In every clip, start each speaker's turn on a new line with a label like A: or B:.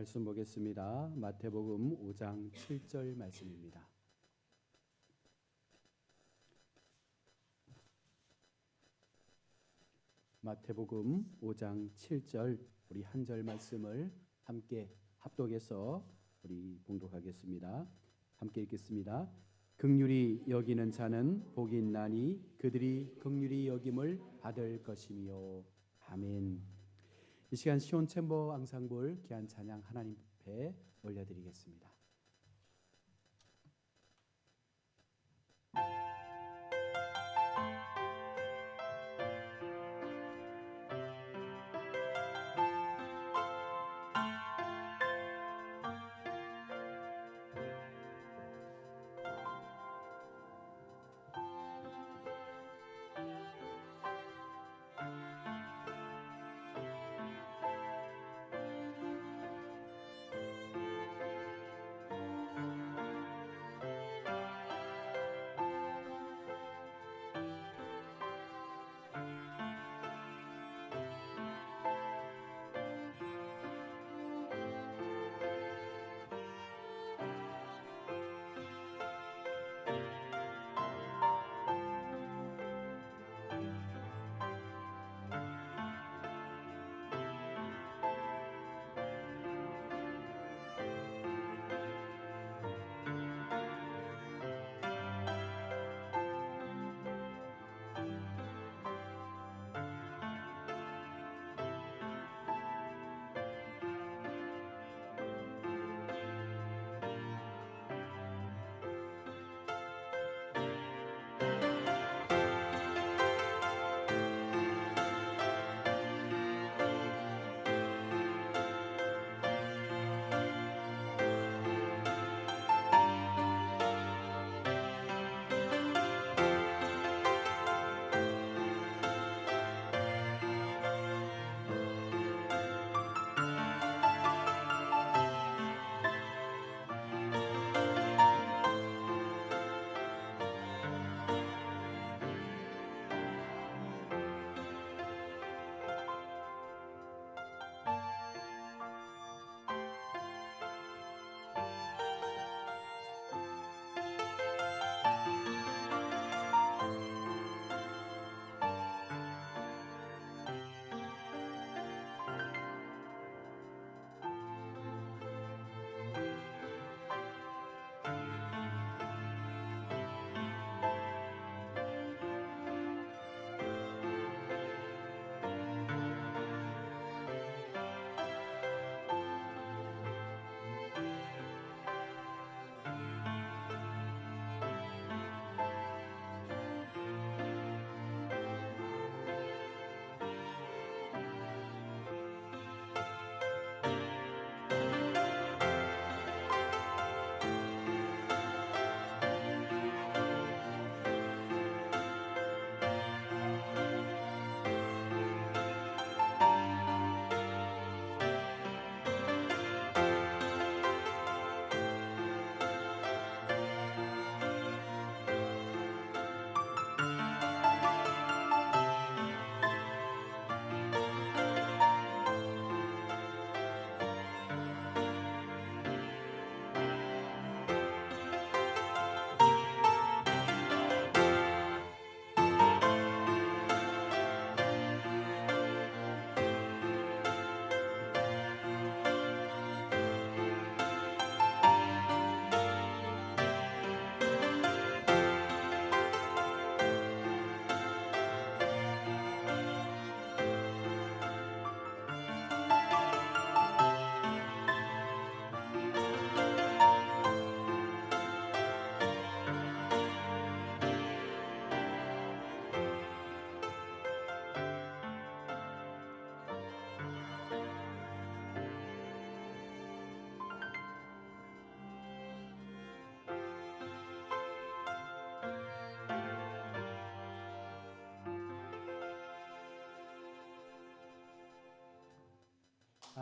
A: 말씀 보겠습니다. 마태복음 5장 7절 말씀입니다. 마태복음 5장 7절 우리 한 절 말씀을 함께 합독해서 우리 봉독하겠습니다. 함께 읽겠습니다. 긍휼히 여기는 자는 복이 있나니 그들이 긍휼히 여김을 받을 것이며. 아멘. 이 시간 시온 챔버 앙상블 귀한 찬양 하나님 앞에 올려드리겠습니다.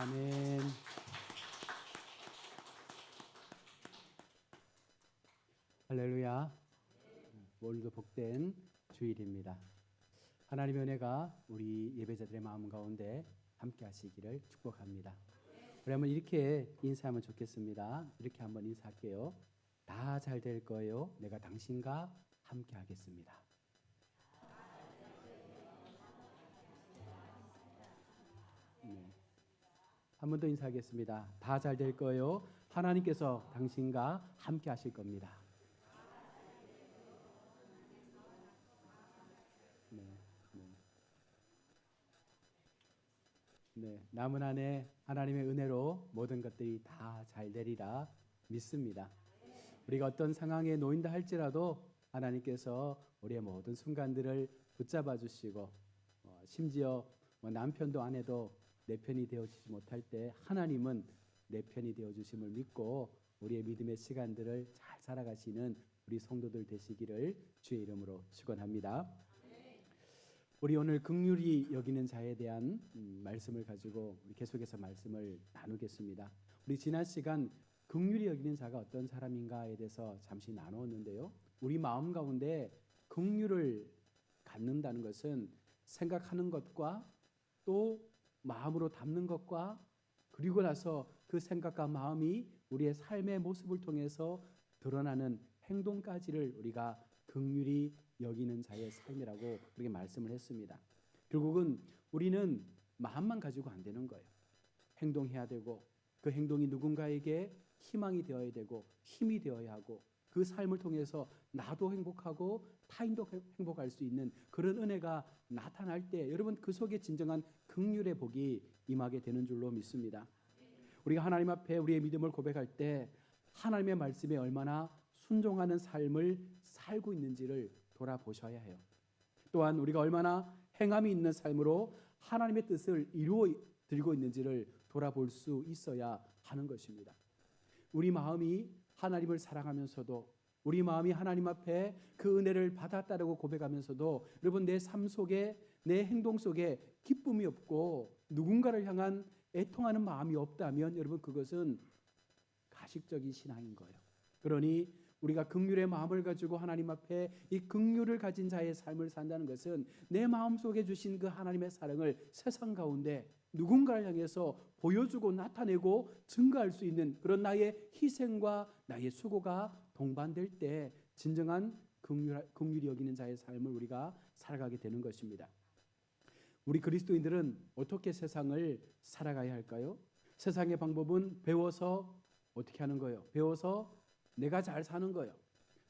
A: 아멘. 할렐루야. 오늘도 복된 주일입니다. 하나님의 은혜가 우리 예배자들의 마음 가운데 함께 하시기를 축복합니다. 그러면 이렇게 인사하면 좋겠습니다. 이렇게 한번 인사할게요. 다 잘 될 거예요. 내가 당신과 함께 하겠습니다. 네. 한 번 더 인사하겠습니다. 다 잘 될 거예요. 하나님께서 당신과 함께 하실 겁니다. 네, 네. 네, 남은 한 해 하나님의 은혜로 모든 것들이 다 잘 되리라 믿습니다. 우리가 어떤 상황에 놓인다 할지라도 하나님께서 우리의 모든 순간들을 붙잡아 주시고 심지어 남편도 아내도 내 편이 되어주지 못할 때 하나님은 내 편이 되어주심을 믿고 우리의 믿음의 시간들을 잘 살아가시는 우리 성도들 되시기를 주의 이름으로 축원합니다. 우리 오늘 긍휼히 여기는 자에 대한 말씀을 가지고 우리 계속해서 말씀을 나누겠습니다. 우리 지난 시간 긍휼히 여기는 자가 어떤 사람인가에 대해서 잠시 나누었는데요. 우리 마음 가운데 긍휼을 갖는다는 것은 생각하는 것과 또 마음으로 담는 것과 그리고 나서 그 생각과 마음이 우리의 삶의 모습을 통해서 드러나는 행동까지를 우리가 긍휼히 여기는 자의 삶이라고 그렇게 말씀을 했습니다. 결국은 우리는 마음만 가지고 안 되는 거예요. 행동해야 되고 그 행동이 누군가에게 희망이 되어야 되고 힘이 되어야 하고 그 삶을 통해서 나도 행복하고 타인도 행복할 수 있는 그런 은혜가 나타날 때 여러분 그 속에 진정한 긍휼의 복이 임하게 되는 줄로 믿습니다. 우리가 하나님 앞에 우리의 믿음을 고백할 때 하나님의 말씀에 얼마나 순종하는 삶을 살고 있는지를 돌아보셔야 해요. 또한 우리가 얼마나 행함이 있는 삶으로 하나님의 뜻을 이루어 들고 있는지를 돌아볼 수 있어야 하는 것입니다. 우리 마음이 하나님을 사랑하면서도 우리 마음이 하나님 앞에 그 은혜를 받았다라고 고백하면서도 여러분 내 삶 속에 내 행동 속에 기쁨이 없고 누군가를 향한 애통하는 마음이 없다면 여러분 그것은 가식적인 신앙인 거예요. 그러니 우리가 긍휼의 마음을 가지고 하나님 앞에 이 긍휼을 가진 자의 삶을 산다는 것은 내 마음속에 주신 그 하나님의 사랑을 세상 가운데 누군가를 향해서 보여주고 나타내고 증거할 수 있는 그런 나의 희생과 나의 수고가 동반될 때 진정한 긍휼히 여기는 자의 삶을 우리가 살아가게 되는 것입니다. 우리 그리스도인들은 어떻게 세상을 살아가야 할까요? 세상의 방법은 배워서 어떻게 하는 거예요? 배워서 내가 잘 사는 거예요.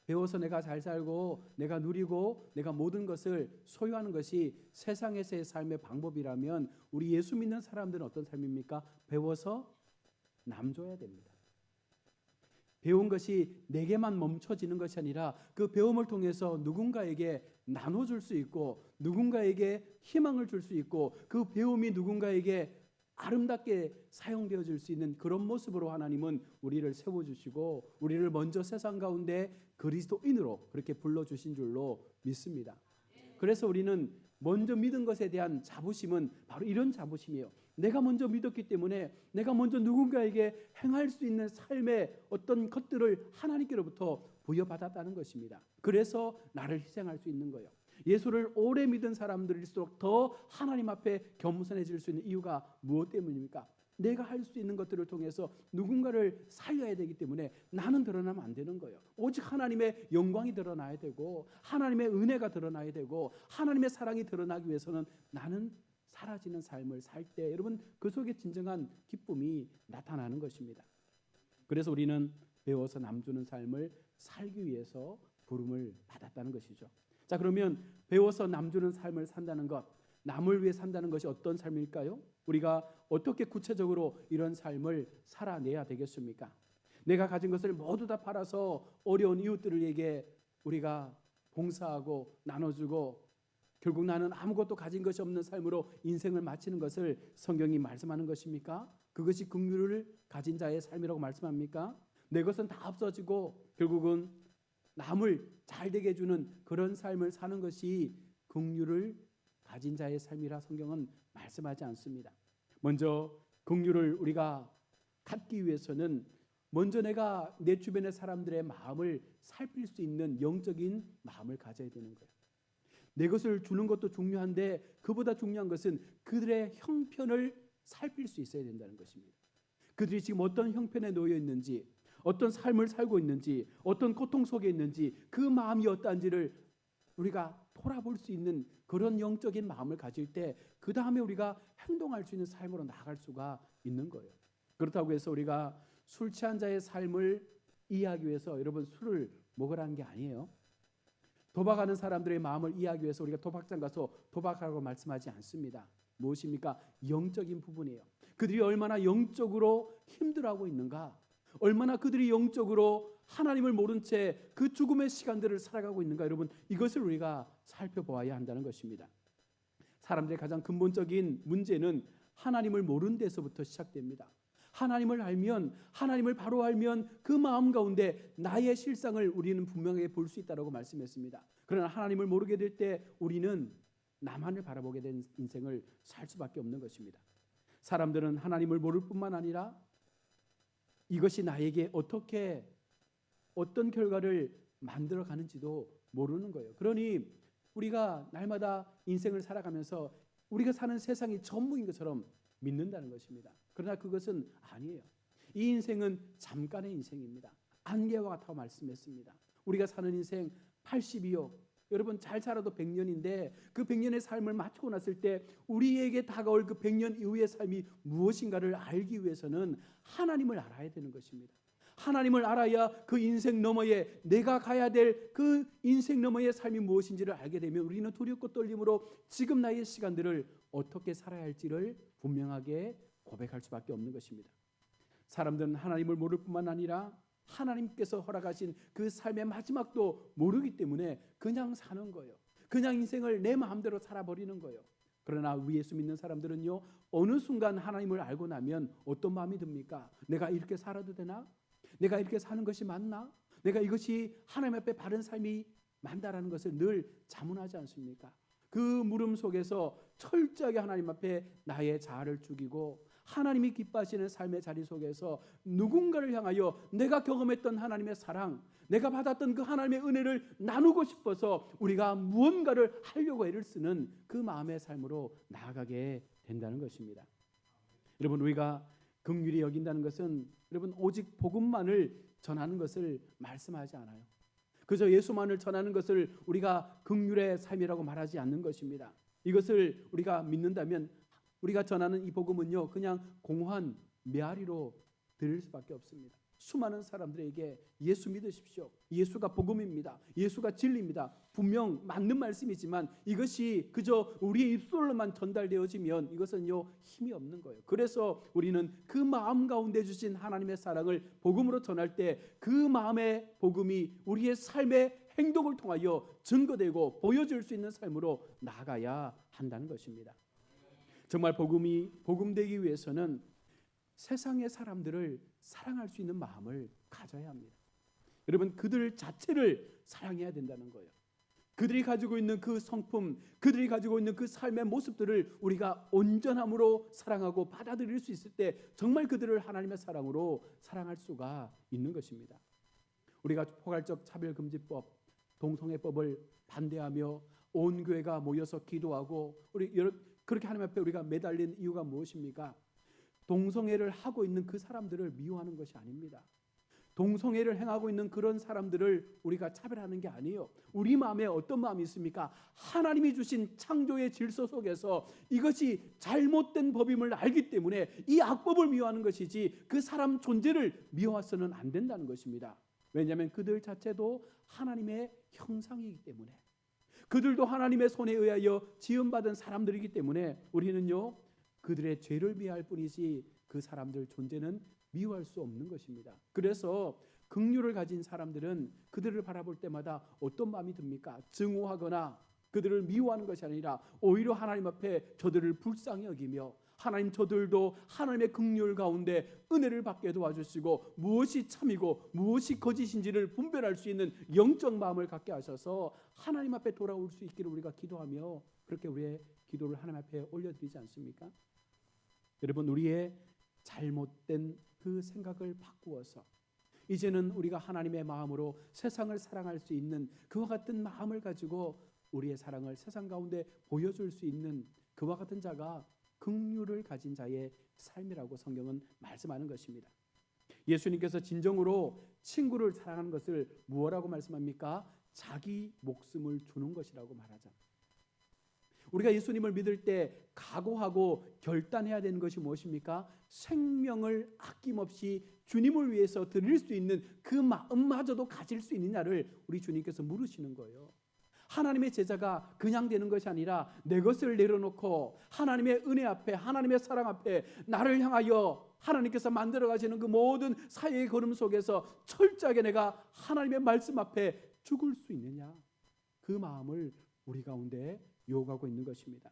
A: 배워서 내가 잘 살고 내가 누리고 내가 모든 것을 소유하는 것이 세상에서의 삶의 방법이라면 우리 예수 믿는 사람들은 어떤 삶입니까? 배워서 남 줘야 됩니다. 배운 것이 내게만 멈춰지는 것이 아니라 그 배움을 통해서 누군가에게 나눠줄 수 있고 누군가에게 희망을 줄 수 있고 그 배움이 누군가에게 아름답게 사용되어질 수 있는 그런 모습으로 하나님은 우리를 세워주시고 우리를 먼저 세상 가운데 그리스도인으로 그렇게 불러주신 줄로 믿습니다. 그래서 우리는 먼저 믿은 것에 대한 자부심은 바로 이런 자부심이에요. 내가 먼저 믿었기 때문에 내가 먼저 누군가에게 행할 수 있는 삶의 어떤 것들을 하나님께로부터 부여받았다는 것입니다. 그래서 나를 희생할 수 있는 거예요. 예수를 오래 믿은 사람들일수록 더 하나님 앞에 겸손해질 수 있는 이유가 무엇 때문입니까? 내가 할 수 있는 것들을 통해서 누군가를 살려야 되기 때문에 나는 드러나면 안 되는 거예요. 오직 하나님의 영광이 드러나야 되고 하나님의 은혜가 드러나야 되고 하나님의 사랑이 드러나기 위해서는 나는 사라지는 삶을 살 때 여러분 그 속에 진정한 기쁨이 나타나는 것입니다. 그래서 우리는 배워서 남주는 삶을 살기 위해서 부름을 받았다는 것이죠. 자, 그러면 배워서 남주는 삶을 산다는 것, 남을 위해 산다는 것이 어떤 삶일까요? 우리가 어떻게 구체적으로 이런 삶을 살아내야 되겠습니까? 내가 가진 것을 모두 다 팔아서 어려운 이웃들에게 우리가 봉사하고 나눠주고 결국 나는 아무것도 가진 것이 없는 삶으로 인생을 마치는 것을 성경이 말씀하는 것입니까? 그것이 긍휼을 가진 자의 삶이라고 말씀합니까? 내 것은 다 없어지고 결국은 남을 잘 되게 해주는 그런 삶을 사는 것이 긍휼을 가진 자의 삶이라 성경은 말씀하지 않습니다. 먼저 긍휼을 우리가 갖기 위해서는 먼저 내가 내 주변의 사람들의 마음을 살필 수 있는 영적인 마음을 가져야 되는 거예요. 내 것을 주는 것도 중요한데 그보다 중요한 것은 그들의 형편을 살필 수 있어야 된다는 것입니다. 그들이 지금 어떤 형편에 놓여 있는지, 어떤 삶을 살고 있는지, 어떤 고통 속에 있는지, 그 마음이 어떠한지를 우리가 돌아볼 수 있는 그런 영적인 마음을 가질 때 그 다음에 우리가 행동할 수 있는 삶으로 나아갈 수가 있는 거예요. 그렇다고 해서 우리가 술 취한 자의 삶을 이해하기 위해서 여러분 술을 먹으라는 게 아니에요. 도박하는 사람들의 마음을 이해하기 위해서 우리가 도박장 가서 도박하라고 말씀하지 않습니다. 무엇입니까? 영적인 부분이에요. 그들이 얼마나 영적으로 힘들어하고 있는가, 얼마나 그들이 영적으로 하나님을 모른 채 그 죽음의 시간들을 살아가고 있는가, 여러분 이것을 우리가 살펴보아야 한다는 것입니다. 사람들의 가장 근본적인 문제는 하나님을 모르는 데서부터 시작됩니다. 하나님을 알면, 하나님을 바로 알면 그 마음 가운데 나의 실상을 우리는 분명하게 볼 수 있다고 말씀했습니다. 그러나 하나님을 모르게 될 때 우리는 나만을 바라보게 된 인생을 살 수밖에 없는 것입니다. 사람들은 하나님을 모를 뿐만 아니라 이것이 나에게 어떤 결과를 만들어 가는지도 모르는 거예요. 그러니 우리가 날마다 인생을 살아가면서 우리가 사는 세상이 전부인 것처럼 믿는다는 것입니다. 그러나 그것은 아니에요. 이 인생은 잠깐의 인생입니다. 안개와 같다고 말씀했습니다. 우리가 사는 인생 82억, 여러분 잘 살아도 100년인데 그 100년의 삶을 마치고 났을 때 우리에게 다가올 그 100년 이후의 삶이 무엇인가를 알기 위해서는 하나님을 알아야 되는 것입니다. 하나님을 알아야 그 인생 너머에 내가 가야 될 그 인생 너머의 삶이 무엇인지를 알게 되면 우리는 두렵고 떨림으로 지금 나의 시간들을 어떻게 살아야 할지를 분명하게 고백할 수밖에 없는 것입니다. 사람들은 하나님을 모를 뿐만 아니라 하나님께서 허락하신 그 삶의 마지막도 모르기 때문에 그냥 사는 거예요. 그냥 인생을 내 마음대로 살아버리는 거예요. 그러나 우리 예수 믿는 사람들은요, 어느 순간 하나님을 알고 나면 어떤 마음이 듭니까? 내가 이렇게 살아도 되나? 내가 이렇게 사는 것이 맞나? 내가 이것이 하나님 앞에 바른 삶이 맞다라는 것을 늘 자문하지 않습니까? 그 물음 속에서 철저하게 하나님 앞에 나의 자아를 죽이고 하나님이 기뻐하시는 삶의 자리 속에서 누군가를 향하여 내가 경험했던 하나님의 사랑, 내가 받았던 그 하나님의 은혜를 나누고 싶어서 우리가 무언가를 하려고 애를 쓰는 그 마음의 삶으로 나아가게 된다는 것입니다. 여러분, 우리가 긍휼히 여긴다는 것은 여러분 오직 복음만을 전하는 것을 말씀하지 않아요. 그저 예수만을 전하는 것을 우리가 긍휼의 삶이라고 말하지 않는 것입니다. 이것을 우리가 믿는다면 우리가 전하는 이 복음은요, 그냥 공허한 메아리로 들릴 수밖에 없습니다. 수많은 사람들에게 예수 믿으십시오, 예수가 복음입니다, 예수가 진리입니다, 분명 맞는 말씀이지만 이것이 그저 우리의 입술로만 전달되어지면 이것은요 힘이 없는 거예요. 그래서 우리는 그 마음 가운데 주신 하나님의 사랑을 복음으로 전할 때 그 마음의 복음이 우리의 삶의 행동을 통하여 증거되고 보여줄 수 있는 삶으로 나아가야 한다는 것입니다. 정말 복음되기 위해서는 세상의 사람들을 사랑할 수 있는 마음을 가져야 합니다. 여러분, 그들 자체를 사랑해야 된다는 거예요. 그들이 가지고 있는 그 성품, 그들이 가지고 있는 그 삶의 모습들을 우리가 온전함으로 사랑하고 받아들일 수 있을 때 정말 그들을 하나님의 사랑으로 사랑할 수가 있는 것입니다. 우리가 포괄적 차별금지법, 동성애법을 반대하며 온 교회가 모여서 기도하고 그렇게 하나님 앞에 우리가 매달린 이유가 무엇입니까? 동성애를 하고 있는 그 사람들을 미워하는 것이 아닙니다. 동성애를 행하고 있는 그런 사람들을 우리가 차별하는 게 아니에요. 우리 마음에 어떤 마음이 있습니까? 하나님이 주신 창조의 질서 속에서 이것이 잘못된 법임을 알기 때문에 이 악법을 미워하는 것이지 그 사람 존재를 미워해서는 안 된다는 것입니다. 왜냐하면 그들 자체도 하나님의 형상이기 때문에, 그들도 하나님의 손에 의하여 지음받은 사람들이기 때문에 우리는요 그들의 죄를 미워할 뿐이지 그 사람들 존재는 미워할 수 없는 것입니다. 그래서 긍휼을 가진 사람들은 그들을 바라볼 때마다 어떤 마음이 듭니까? 증오하거나 그들을 미워하는 것이 아니라 오히려 하나님 앞에 저들을 불쌍히 여기며 하나님, 저들도 하나님의 긍휼 가운데 은혜를 받게 도와주시고 무엇이 참이고 무엇이 거짓인지를 분별할 수 있는 영적 마음을 갖게 하셔서 하나님 앞에 돌아올 수 있기를 우리가 기도하며 그렇게 우리의 기도를 하나님 앞에 올려드리지 않습니까? 여러분, 우리의 잘못된 그 생각을 바꾸어서 이제는 우리가 하나님의 마음으로 세상을 사랑할 수 있는 그와 같은 마음을 가지고 우리의 사랑을 세상 가운데 보여줄 수 있는 그와 같은 자가 긍휼을 가진 자의 삶이라고 성경은 말씀하는 것입니다. 예수님께서 진정으로 친구를 사랑하는 것을 무엇이라고 말씀합니까? 자기 목숨을 주는 것이라고 말하잖아요. 우리가 예수님을 믿을 때 각오하고 결단해야 되는 것이 무엇입니까? 생명을 아낌없이 주님을 위해서 드릴 수 있는 그 마음마저도 가질 수 있느냐를 우리 주님께서 물으시는 거예요. 하나님의 제자가 그냥 되는 것이 아니라 내 것을 내려놓고 하나님의 은혜 앞에, 하나님의 사랑 앞에 나를 향하여 하나님께서 만들어 가시는 그 모든 사회의 걸음 속에서 철저하게 내가 하나님의 말씀 앞에 죽을 수 있느냐, 그 마음을 우리 가운데 요구하고 있는 것입니다.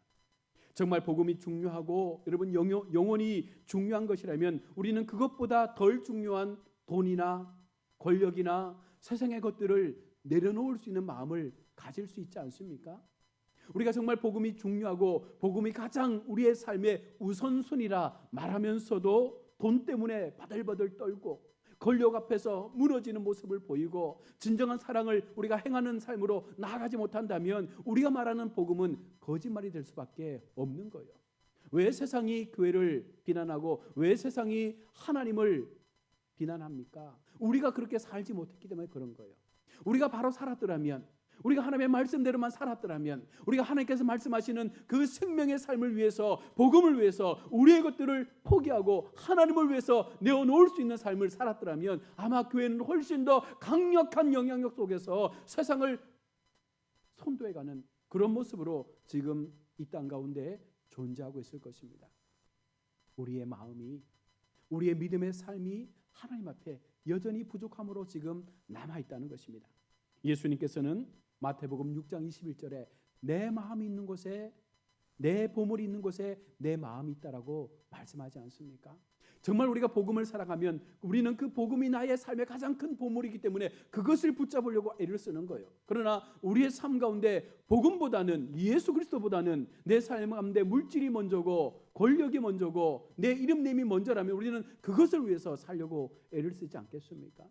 A: 정말 복음이 중요하고 여러분 영혼이 중요한 것이라면 우리는 그것보다 덜 중요한 돈이나 권력이나 세상의 것들을 내려놓을 수 있는 마음을 가질 수 있지 않습니까? 우리가 정말 복음이 중요하고 복음이 가장 우리의 삶의 우선순위라 말하면서도 돈 때문에 바들바들 떨고 권력 앞에서 무너지는 모습을 보이고 진정한 사랑을 우리가 행하는 삶으로 나아가지 못한다면 우리가 말하는 복음은 거짓말이 될 수밖에 없는 거예요. 왜 세상이 교회를 비난하고 왜 세상이 하나님을 비난합니까? 우리가 그렇게 살지 못했기 때문에 그런 거예요. 우리가 바로 살았더라면, 우리가 하나님의 말씀대로만 살았더라면, 우리가 하나님께서 말씀하시는 그 생명의 삶을 위해서, 복음을 위해서 우리의 것들을 포기하고 하나님을 위해서 내어놓을 수 있는 삶을 살았더라면 아마 교회는 훨씬 더 강력한 영향력 속에서 세상을 선도해가는 그런 모습으로 지금 이 땅 가운데 존재하고 있을 것입니다. 우리의 마음이, 우리의 믿음의 삶이 하나님 앞에 여전히 부족함으로 지금 남아있다는 것입니다. 예수님께서는 마태복음 6장 21절에 내 마음이 있는 곳에, 내 보물이 있는 곳에 내 마음이 있다라고 말씀하지 않습니까? 정말 우리가 복음을 사랑하면 우리는 그 복음이 나의 삶의 가장 큰 보물이기 때문에 그것을 붙잡으려고 애를 쓰는 거예요. 그러나 우리의 삶 가운데 복음보다는, 예수 그리스도보다는 내 삶 가운데 물질이 먼저고 권력이 먼저고 내 이름냄이 먼저라면 우리는 그것을 위해서 살려고 애를 쓰지 않겠습니까?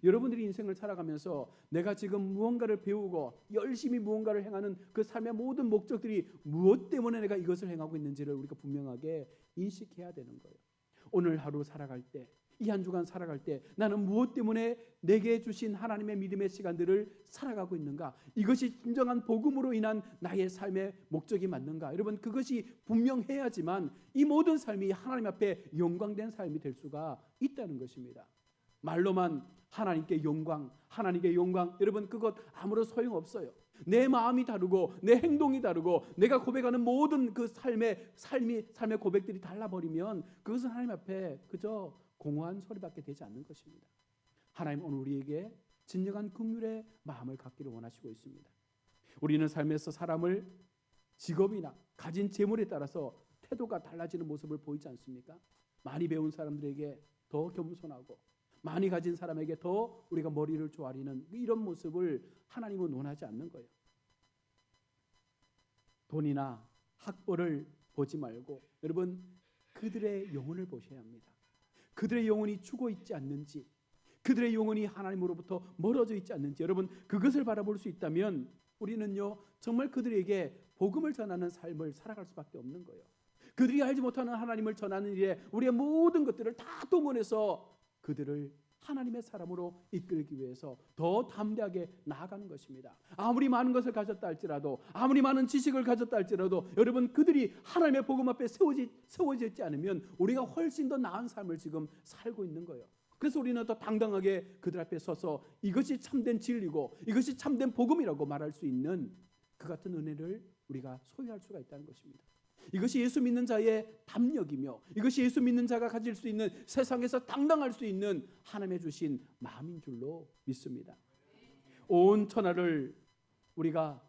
A: 여러분들이 인생을 살아가면서 내가 지금 무언가를 배우고 열심히 무언가를 행하는 그 삶의 모든 목적들이 무엇 때문에 내가 이것을 행하고 있는지를 우리가 분명하게 인식해야 되는 거예요. 오늘 하루 살아갈 때, 이 한 주간 살아갈 때 나는 무엇 때문에 내게 주신 하나님의 믿음의 시간들을 살아가고 있는가? 이것이 진정한 복음으로 인한 나의 삶의 목적이 맞는가? 여러분, 그것이 분명해야지만 이 모든 삶이 하나님 앞에 영광된 삶이 될 수가 있다는 것입니다. 말로만 하나님께 영광, 하나님께 영광, 여러분 그것 아무런 소용없어요. 내 마음이 다르고 내 행동이 다르고 내가 고백하는 모든 그 삶의 고백들이 달라버리면 그것은 하나님 앞에 그저 공허한 소리밖에 되지 않는 것입니다. 하나님 오늘 우리에게 진정한 긍휼의 마음을 갖기를 원하시고 있습니다. 우리는 삶에서 사람을 직업이나 가진 재물에 따라서 태도가 달라지는 모습을 보이지 않습니까? 많이 배운 사람들에게 더 겸손하고 많이 가진 사람에게 더 우리가 머리를 조아리는 이런 모습을 하나님은 원하지 않는 거예요. 돈이나 학벌을 보지 말고 여러분 그들의 영혼을 보셔야 합니다. 그들의 영혼이 죽어 있지 않는지, 그들의 영혼이 하나님으로부터 멀어져 있지 않는지, 여러분 그것을 바라볼 수 있다면 우리는요 정말 그들에게 복음을 전하는 삶을 살아갈 수밖에 없는 거예요. 그들이 알지 못하는 하나님을 전하는 일에 우리의 모든 것들을 다 동원해서 그들을 하나님의 사람으로 이끌기 위해서 더 담대하게 나아가는 것입니다. 아무리 많은 것을 가졌다 할지라도, 아무리 많은 지식을 가졌다 할지라도 여러분 그들이 하나님의 복음 앞에 세워지지 않으면 우리가 훨씬 더 나은 삶을 지금 살고 있는 거예요. 그래서 우리는 더 당당하게 그들 앞에 서서 이것이 참된 진리고 이것이 참된 복음이라고 말할 수 있는 그 같은 은혜를 우리가 소유할 수가 있다는 것입니다. 이것이 예수 믿는 자의 담력이며 이것이 예수 믿는 자가 가질 수 있는 세상에서 당당할 수 있는 하나님의 주신 마음인 줄로 믿습니다. 온 천하를 우리가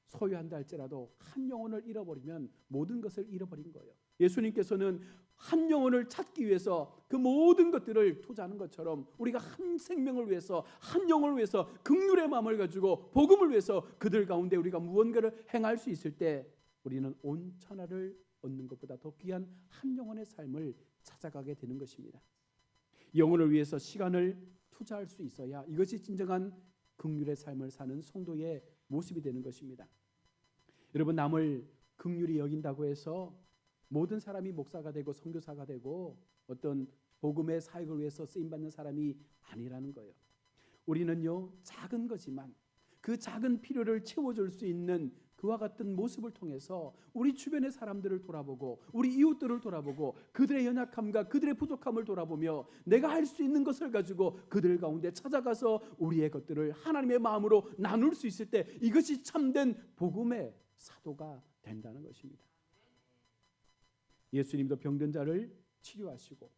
A: 소유한다 할지라도 한 영혼을 잃어버리면 모든 것을 잃어버린 거예요. 예수님께서는 한 영혼을 찾기 위해서 그 모든 것들을 투자하는 것처럼 우리가 한 생명을 위해서, 한 영혼을 위해서 긍휼의 마음을 가지고 복음을 위해서 그들 가운데 우리가 무언가를 행할 수 있을 때 우리는 온 천하를 얻는 것보다 더 귀한 한 영혼의 삶을 찾아가게 되는 것입니다. 영혼을 위해서 시간을 투자할 수 있어야 이것이 진정한 긍휼의 삶을 사는 성도의 모습이 되는 것입니다. 여러분 남을 긍휼히 여긴다고 해서 모든 사람이 목사가 되고 선교사가 되고 어떤 복음의 사역을 위해서 쓰임받는 사람이 아니라는 거예요. 우리는요, 작은 거지만 그 작은 필요를 채워줄 수 있는 그와 같은 모습을 통해서 우리 주변의 사람들을 돌아보고 우리 이웃들을 돌아보고 그들의 연약함과 그들의 부족함을 돌아보며 내가 할 수 있는 것을 가지고 그들 가운데 찾아가서 우리의 것들을 하나님의 마음으로 나눌 수 있을 때 이것이 참된 복음의 사도가 된다는 것입니다. 예수님도 병든 자를 치료하시고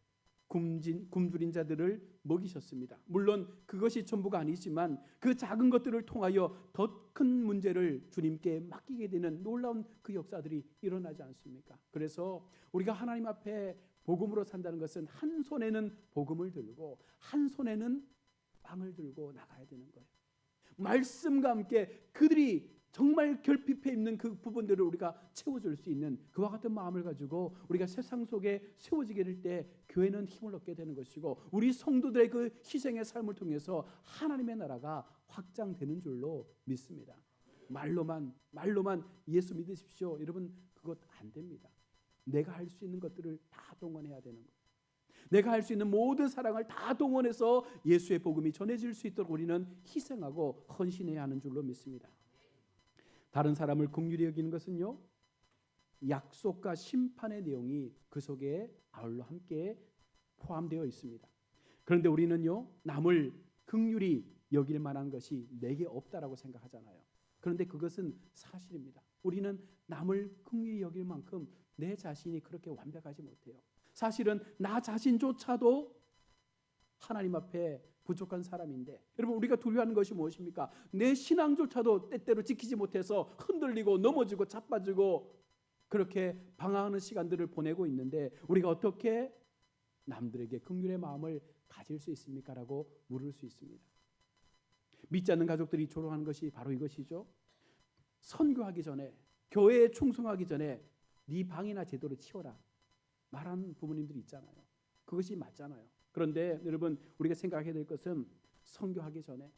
A: 굶주린 자들을 먹이셨습니다. 물론 그것이 전부가 아니지만 그 작은 것들을 통하여 더 큰 문제를 주님께 맡기게 되는 놀라운 그 역사들이 일어나지 않습니까? 그래서 우리가 하나님 앞에 복음으로 산다는 것은 한 손에는 복음을 들고 한 손에는 빵을 들고 나가야 되는 거예요. 말씀과 함께 그들이 정말 결핍해 있는 그 부분들을 우리가 채워줄 수 있는 그와 같은 마음을 가지고 우리가 세상 속에 세워지게 될 때 교회는 힘을 얻게 되는 것이고 우리 성도들의 그 희생의 삶을 통해서 하나님의 나라가 확장되는 줄로 믿습니다. 말로만 예수 믿으십시오. 여러분 그것 안 됩니다. 내가 할 수 있는 것들을 다 동원해야 되는 거예요. 내가 할 수 있는 모든 사랑을 다 동원해서 예수의 복음이 전해질 수 있도록 우리는 희생하고 헌신해야 하는 줄로 믿습니다. 다른 사람을 긍휼히 여기는 것은요, 약속과 심판의 내용이 그 속에 아울러 함께 포함되어 있습니다. 그런데 우리는요, 남을 긍휼히 여길 만한 것이 내게 없다라고 생각하잖아요. 그런데 그것은 사실입니다. 우리는 남을 긍휼히 여길 만큼 내 자신이 그렇게 완벽하지 못해요. 사실은 나 자신조차도 하나님 앞에 부족한 사람인데, 여러분 우리가 두려워하는 것이 무엇입니까? 내 신앙조차도 때때로 지키지 못해서 흔들리고 넘어지고 자빠지고 그렇게 방황하는 시간들을 보내고 있는데 우리가 어떻게 남들에게 긍휼의 마음을 가질 수 있습니까? 라고 물을 수 있습니다. 믿지 않는 가족들이 조롱하는 것이 바로 이것이죠. 선교하기 전에, 교회에 충성하기 전에 네 방이나 제대로 치워라 말하는 부모님들이 있잖아요. 그것이 맞잖아요. 그런데 여러분 우리가 생각해야 될 것은 선교하기 전에,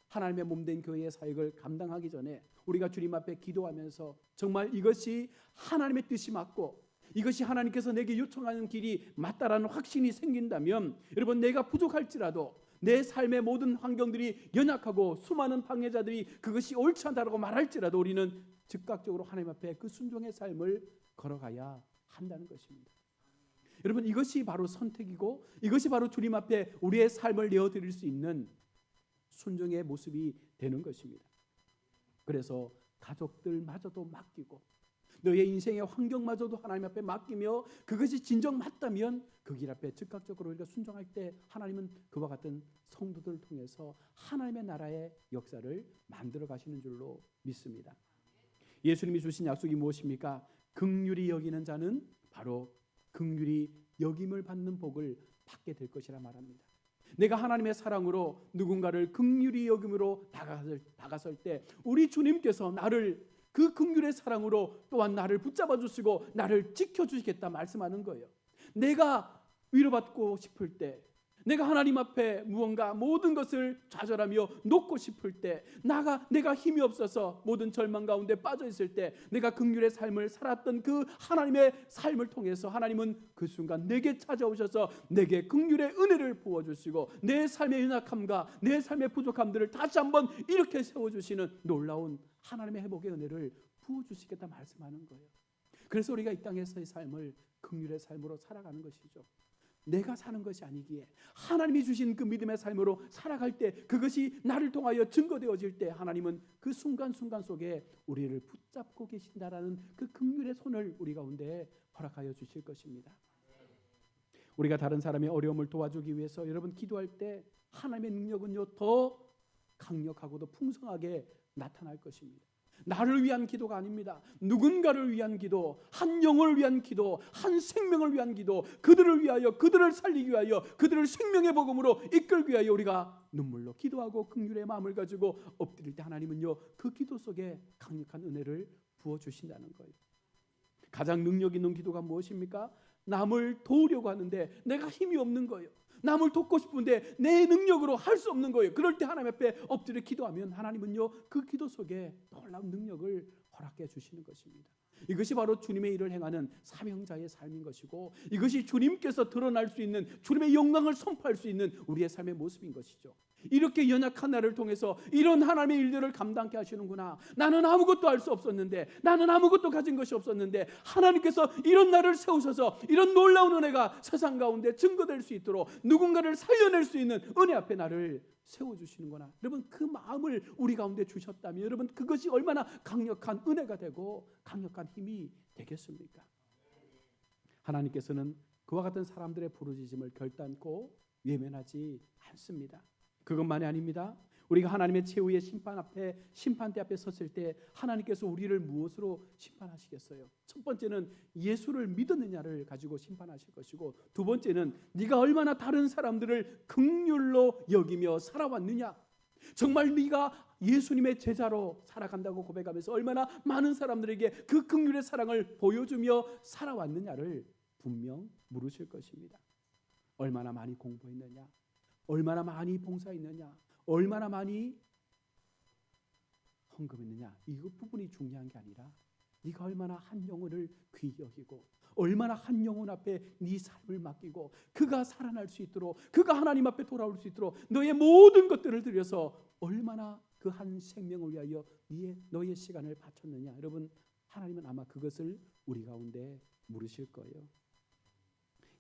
A: 하나님의 몸된 교회의 사역을 감당하기 전에 우리가 주님 앞에 기도하면서 정말 이것이 하나님의 뜻이 맞고 이것이 하나님께서 내게 요청하는 길이 맞다라는 확신이 생긴다면, 여러분 내가 부족할지라도 내 삶의 모든 환경들이 연약하고 수많은 방해자들이 그것이 옳지 않다라고 말할지라도 우리는 즉각적으로 하나님 앞에 그 순종의 삶을 걸어가야 한다는 것입니다. 여러분 이것이 바로 선택이고 이것이 바로 주님 앞에 우리의 삶을 내어드릴 수 있는 순종의 모습이 되는 것입니다. 그래서 가족들마저도 맡기고 너의 인생의 환경마저도 하나님 앞에 맡기며 그것이 진정 맞다면 그 길 앞에 즉각적으로 우리가 순종할 때 하나님은 그와 같은 성도들을 통해서 하나님의 나라의 역사를 만들어 가시는 줄로 믿습니다. 예수님이 주신 약속이 무엇입니까? 긍휼히 여기는 자는 바로 긍휼히 여김을 받는 복을 받게 될 것이라 말합니다. 내가 하나님의 사랑으로 누군가를 긍휼히 여김으로 다가설 때 우리 주님께서 나를 그 긍휼의 사랑으로 또한 나를 붙잡아 주시고 나를 지켜주시겠다 말씀하는 거예요. 내가 위로받고 싶을 때, 내가 하나님 앞에 무언가 모든 것을 좌절하며 놓고 싶을 때, 내가 힘이 없어서 모든 절망 가운데 빠져 있을 때, 내가 긍휼의 삶을 살았던 그 하나님의 삶을 통해서 하나님은 그 순간 내게 찾아오셔서 내게 긍휼의 은혜를 부어주시고 내 삶의 연약함과 내 삶의 부족함들을 다시 한번 이렇게 세워주시는 놀라운 하나님의 회복의 은혜를 부어주시겠다 말씀하는 거예요. 그래서 우리가 이 땅에서의 삶을 긍휼의 삶으로 살아가는 것이죠. 내가 사는 것이 아니기에 하나님이 주신 그 믿음의 삶으로 살아갈 때, 그것이 나를 통하여 증거되어질 때 하나님은 그 순간순간 속에 우리를 붙잡고 계신다라는 그 긍휼의 손을 우리 가운데 허락하여 주실 것입니다. 우리가 다른 사람의 어려움을 도와주기 위해서 여러분 기도할 때 하나님의 능력은요 더 강력하고도 풍성하게 나타날 것입니다. 나를 위한 기도가 아닙니다. 누군가를 위한 기도, 한 영혼을 위한 기도, 한 생명을 위한 기도, 그들을 위하여, 그들을 살리기 위하여, 그들을 생명의 복음으로 이끌기 위하여 우리가 눈물로 기도하고 긍휼의 마음을 가지고 엎드릴 때 하나님은요 그 기도 속에 강력한 은혜를 부어주신다는 거예요. 가장 능력 있는 기도가 무엇입니까? 남을 도우려고 하는데 내가 힘이 없는 거예요. 남을 돕고 싶은데 내 능력으로 할 수 없는 거예요. 그럴 때 하나님 앞에 엎드려 기도하면 하나님은요 그 기도 속에 놀라운 능력을 허락해 주시는 것입니다. 이것이 바로 주님의 일을 행하는 사명자의 삶인 것이고, 이것이 주님께서 드러날 수 있는, 주님의 영광을 선포할 수 있는 우리의 삶의 모습인 것이죠. 이렇게 연약한 나를 통해서 이런 하나님의 일들을 감당케 하시는구나. 나는 아무것도 할 수 없었는데, 나는 아무것도 가진 것이 없었는데 하나님께서 이런 나를 세우셔서 이런 놀라운 은혜가 세상 가운데 증거될 수 있도록 누군가를 살려낼 수 있는 은혜 앞에 나를 세워주시는구나. 여러분, 그 마음을 우리 가운데 주셨다면 여러분, 그것이 얼마나 강력한 은혜가 되고 강력한 힘이 되겠습니까? 하나님께서는 그와 같은 사람들의 부르짖음을 결단코 외면하지 않습니다. 그것만이 아닙니다. 우리가 하나님의 최후의 심판대 앞에 섰을 때 하나님께서 우리를 무엇으로 심판하시겠어요? 첫 번째는 예수를 믿었느냐를 가지고 심판하실 것이고, 두 번째는 네가 얼마나 다른 사람들을 긍휼로 여기며 살아왔느냐, 정말 네가 예수님의 제자로 살아간다고 고백하면서 얼마나 많은 사람들에게 그 긍휼의 사랑을 보여주며 살아왔느냐를 분명 물으실 것입니다. 얼마나 많이 공부했느냐, 얼마나 많이 봉사했느냐, 얼마나 많이 헌금했느냐, 이 부분이 중요한 게 아니라 네가 얼마나 한 영혼을 귀히 여기고, 얼마나 한 영혼 앞에 네 삶을 맡기고 그가 살아날 수 있도록, 그가 하나님 앞에 돌아올 수 있도록 너의 모든 것들을 들여서 얼마나 그 한 생명을 위하여 너의 시간을 바쳤느냐. 여러분, 하나님은 아마 그것을 우리 가운데 물으실 거예요.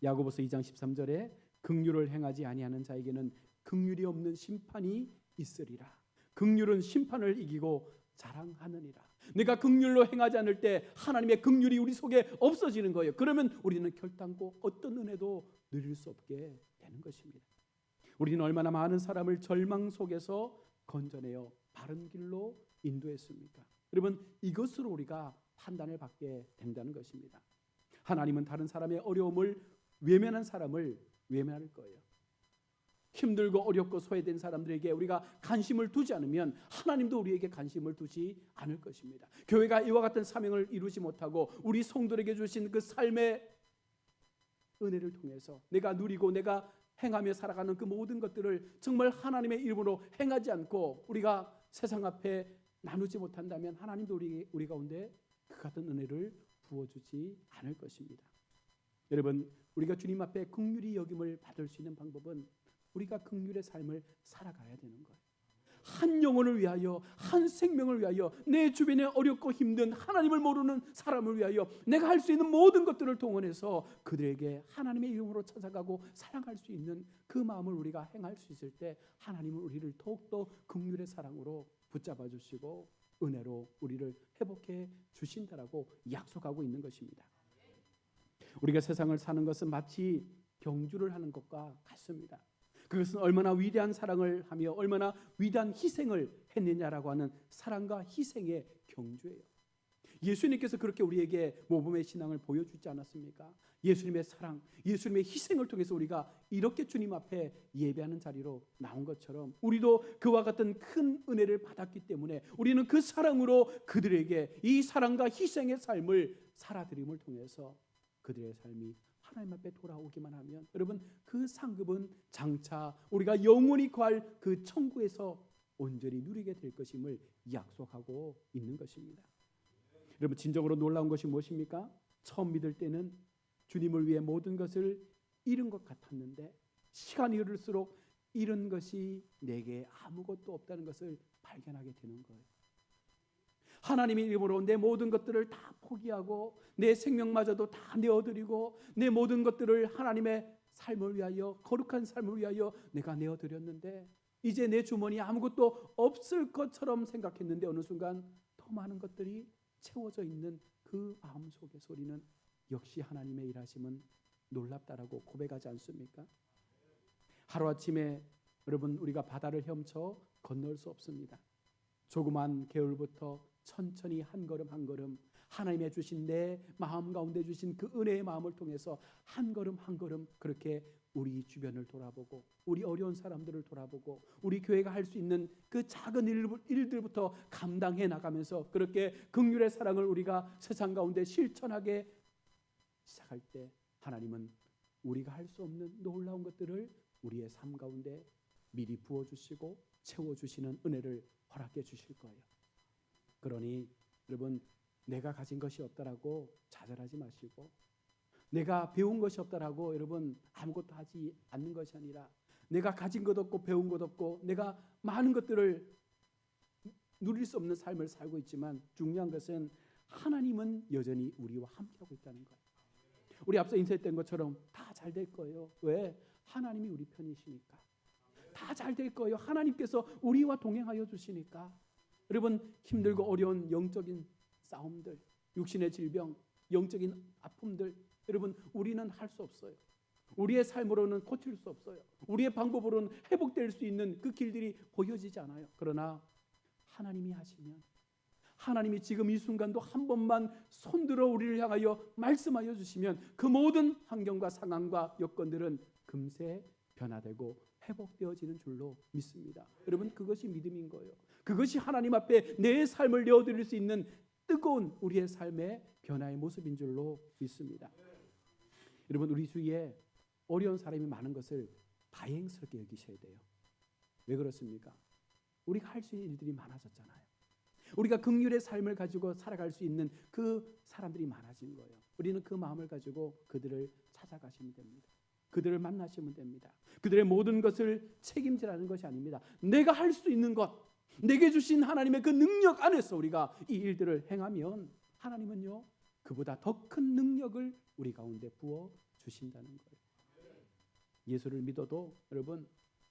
A: 야고보서 2장 13절에 긍휼을 행하지 아니하는 자에게는 긍휼이 없는 심판이 있으리라. 긍휼은 심판을 이기고 자랑하느니라. 내가 긍휼로 행하지 않을 때 하나님의 긍휼이 우리 속에 없어지는 거예요. 그러면 우리는 결단코 어떤 은혜도 누릴 수 없게 되는 것입니다. 우리는 얼마나 많은 사람을 절망 속에서 건져내어 바른 길로 인도했습니까? 여러분, 이것으로 우리가 판단을 받게 된다는 것입니다. 하나님은 다른 사람의 어려움을 외면한 사람을 외면할 거예요. 힘들고 어렵고 소외된 사람들에게 우리가 관심을 두지 않으면 하나님도 우리에게 관심을 두지 않을 것입니다. 교회가 이와 같은 사명을 이루지 못하고 우리 성도들에게 주신 그 삶의 은혜를 통해서 내가 누리고 내가 행하며 살아가는 그 모든 것들을 정말 하나님의 이름으로 행하지 않고 우리가 세상 앞에 나누지 못한다면 하나님도 우리 가운데 그 같은 은혜를 부어주지 않을 것입니다. 여러분, 우리가 주님 앞에 긍휼히 여김을 받을 수 있는 방법은 우리가 긍휼의 삶을 살아가야 되는 거예요. 한 영혼을 위하여, 한 생명을 위하여, 내 주변에 어렵고 힘든 하나님을 모르는 사람을 위하여 내가 할 수 있는 모든 것들을 동원해서 그들에게 하나님의 이름으로 찾아가고 사랑할 수 있는 그 마음을 우리가 행할 수 있을 때 하나님은 우리를 더욱더 긍휼의 사랑으로 붙잡아 주시고 은혜로 우리를 회복해 주신다라고 약속하고 있는 것입니다. 우리가 세상을 사는 것은 마치 경주를 하는 것과 같습니다. 그것은 얼마나 위대한 사랑을 하며 얼마나 위대한 희생을 했느냐라고 하는 사랑과 희생의 경주예요. 예수님께서 그렇게 우리에게 모범의 신앙을 보여주지 않았습니까? 예수님의 사랑, 예수님의 희생을 통해서 우리가 이렇게 주님 앞에 예배하는 자리로 나온 것처럼 우리도 그와 같은 큰 은혜를 받았기 때문에 우리는 그 사랑으로 그들에게 이 사랑과 희생의 삶을 살아드림을 통해서 그들의 삶이 하나님 앞에 돌아오기만 하면 여러분, 그 상급은 장차 우리가 영원히 구할 그 천국에서 온전히 누리게 될 것임을 약속하고 있는 것입니다. 여러분, 진정으로 놀라운 것이 무엇입니까? 처음 믿을 때는 주님을 위해 모든 것을 잃은 것 같았는데 시간이 흐를수록 잃은 것이 내게 아무것도 없다는 것을 발견하게 되는 거예요. 하나님의 이름으로 내 모든 것들을 다 포기하고 내 생명마저도 다 내어드리고 내 모든 것들을 하나님의 삶을 위하여, 거룩한 삶을 위하여 내가 내어드렸는데 이제 내 주머니에 아무것도 없을 것처럼 생각했는데 어느 순간 더 많은 것들이 채워져 있는 그 마음속에서 우리는 역시 하나님의 일하심은 놀랍다라고 고백하지 않습니까? 하루아침에 여러분, 우리가 바다를 헤엄쳐 건널 수 없습니다. 조그만 개울부터 천천히 한 걸음 한 걸음 하나님의 주신 내 마음 가운데 주신 그 은혜의 마음을 통해서 한 걸음 한 걸음 그렇게 우리 주변을 돌아보고 우리 어려운 사람들을 돌아보고 우리 교회가 할 수 있는 그 작은 일들부터 감당해 나가면서 그렇게 긍휼의 사랑을 우리가 세상 가운데 실천하게 시작할 때 하나님은 우리가 할 수 없는 놀라운 것들을 우리의 삶 가운데 미리 부어주시고 채워주시는 은혜를 허락해 주실 거예요. 그러니 여러분, 내가 가진 것이 없다라고 좌절하지 마시고, 내가 배운 것이 없다라고 여러분 아무것도 하지 않는 것이 아니라, 내가 가진 것 없고 배운 것 없고 내가 많은 것들을 누릴 수 없는 삶을 살고 있지만, 중요한 것은 하나님은 여전히 우리와 함께하고 있다는 거예요. 우리 앞서 인사했던 것처럼 다 잘 될 거예요. 왜? 하나님이 우리 편이시니까. 다 잘 될 거예요. 하나님께서 우리와 동행하여 주시니까. 여러분, 힘들고 어려운 영적인 싸움들, 육신의 질병, 영적인 아픔들, 여러분 우리는 할 수 없어요. 우리의 삶으로는 고칠 수 없어요. 우리의 방법으로는 회복될 수 있는 그 길들이 보여지지 않아요. 그러나 하나님이 하시면, 하나님이 지금 이 순간도 한 번만 손들어 우리를 향하여 말씀하여 주시면 그 모든 환경과 상황과 여건들은 금세 변화되고 회복되어지는 줄로 믿습니다. 여러분, 그것이 믿음인 거예요. 그것이 하나님 앞에 내 삶을 내어드릴 수 있는 뜨거운 우리의 삶의 변화의 모습인 줄로 믿습니다. 여러분, 우리 주위에 어려운 사람이 많은 것을 다행스럽게 여기셔야 돼요. 왜 그렇습니까? 우리가 할 수 있는 일들이 많아졌잖아요. 우리가 긍휼의 삶을 가지고 살아갈 수 있는 그 사람들이 많아진 거예요. 우리는 그 마음을 가지고 그들을 찾아가시면 됩니다. 그들을 만나시면 됩니다. 그들의 모든 것을 책임지라는 것이 아닙니다. 내가 할 수 있는 것, 내게 주신 하나님의 그 능력 안에서 우리가 이 일들을 행하면 하나님은요, 그보다 더 큰 능력을 우리 가운데 부어 주신다는 거예요. 예수를 믿어도 여러분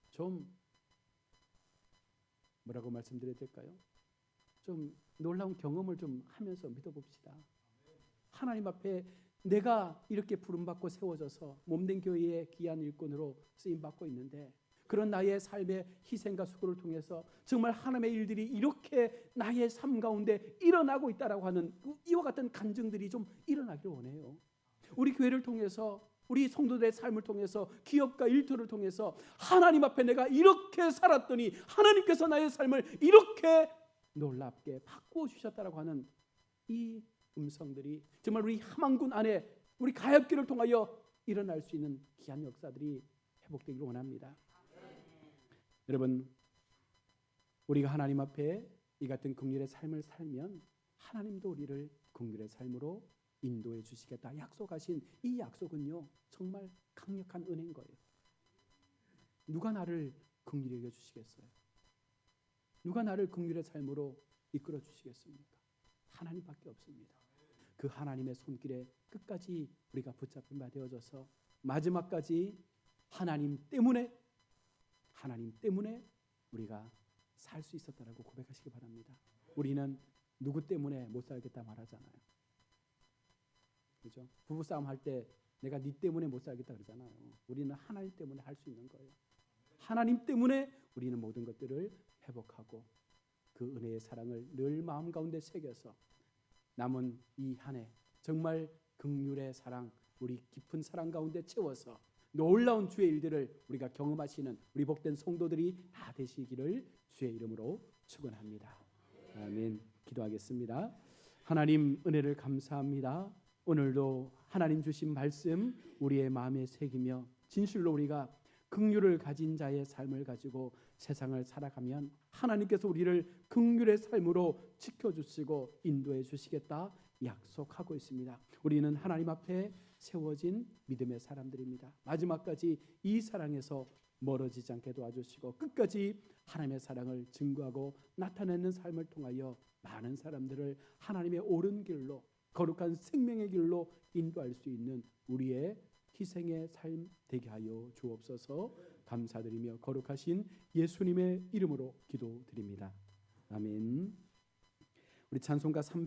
A: 좀 뭐라고 말씀드려야 될까요? 좀 놀라운 경험을 좀 하면서 믿어봅시다. 하나님 앞에 내가 이렇게 부름받고 세워져서 몸된 교회의 귀한 일꾼으로 쓰임받고 있는데, 그런 나의 삶의 희생과 수고를 통해서 정말 하나님의 일들이 이렇게 나의 삶 가운데 일어나고 있다라고 하는 이와 같은 간증들이 좀 일어나기를 원해요. 우리 교회를 통해서, 우리 성도들의 삶을 통해서, 기업과 일터를 통해서 하나님 앞에 내가 이렇게 살았더니 하나님께서 나의 삶을 이렇게 놀랍게 바꾸어 주셨다라고 하는 이 음성들이 정말 우리 함안군 안에 우리 가엾길을 통하여 일어날 수 있는 귀한 역사들이 회복되기를 원합니다. 여러분, 우리가 하나님 앞에 이 같은 긍휼의 삶을 살면 하나님도 우리를 긍휼의 삶으로 인도해 주시겠다 약속하신 이 약속은요, 정말 강력한 은혜인 거예요. 누가 나를 긍휼히 여겨 주시겠어요? 누가 나를 긍휼의 삶으로 이끌어 주시겠습니까? 하나님밖에 없습니다. 그 하나님의 손길에 끝까지 우리가 붙잡힌 바 되어져서 마지막까지 하나님 때문에 우리가 살 수 있었다라고 고백하시기 바랍니다. 우리는 누구 때문에 못 살겠다 말하잖아요. 그렇죠? 부부싸움 할 때 내가 네 때문에 못 살겠다 그러잖아요. 우리는 하나님 때문에 할 수 있는 거예요. 하나님 때문에 우리는 모든 것들을 회복하고 그 은혜의 사랑을 늘 마음 가운데 새겨서 남은 이 한 해 정말 긍휼의 사랑, 우리 깊은 사랑 가운데 채워서 놀라운 주의 일들을 우리가 경험하시는 우리 복된 성도들이 다 되시기를 주의 이름으로 축원합니다. 아멘. 기도하겠습니다. 하나님, 은혜를 감사합니다. 오늘도 하나님 주신 말씀 우리의 마음에 새기며 진실로 우리가 긍휼을 가진 자의 삶을 가지고 세상을 살아가면 하나님께서 우리를 긍휼의 삶으로 지켜주시고 인도해 주시겠다 약속하고 있습니다. 우리는 하나님 앞에 세워진 믿음의 사람들입니다. 마지막까지 이 사랑에서 멀어지지 않게 도와주시고 끝까지 하나님의 사랑을 증거하고 나타내는 삶을 통하여 많은 사람들을 하나님의 옳은 길로, 거룩한 생명의 길로 인도할 수 있는 우리의 희생의 삶 되게 하여 주옵소서. 감사드리며 거룩하신 예수님의 이름으로 기도드립니다. 아멘. 우리 찬송가 300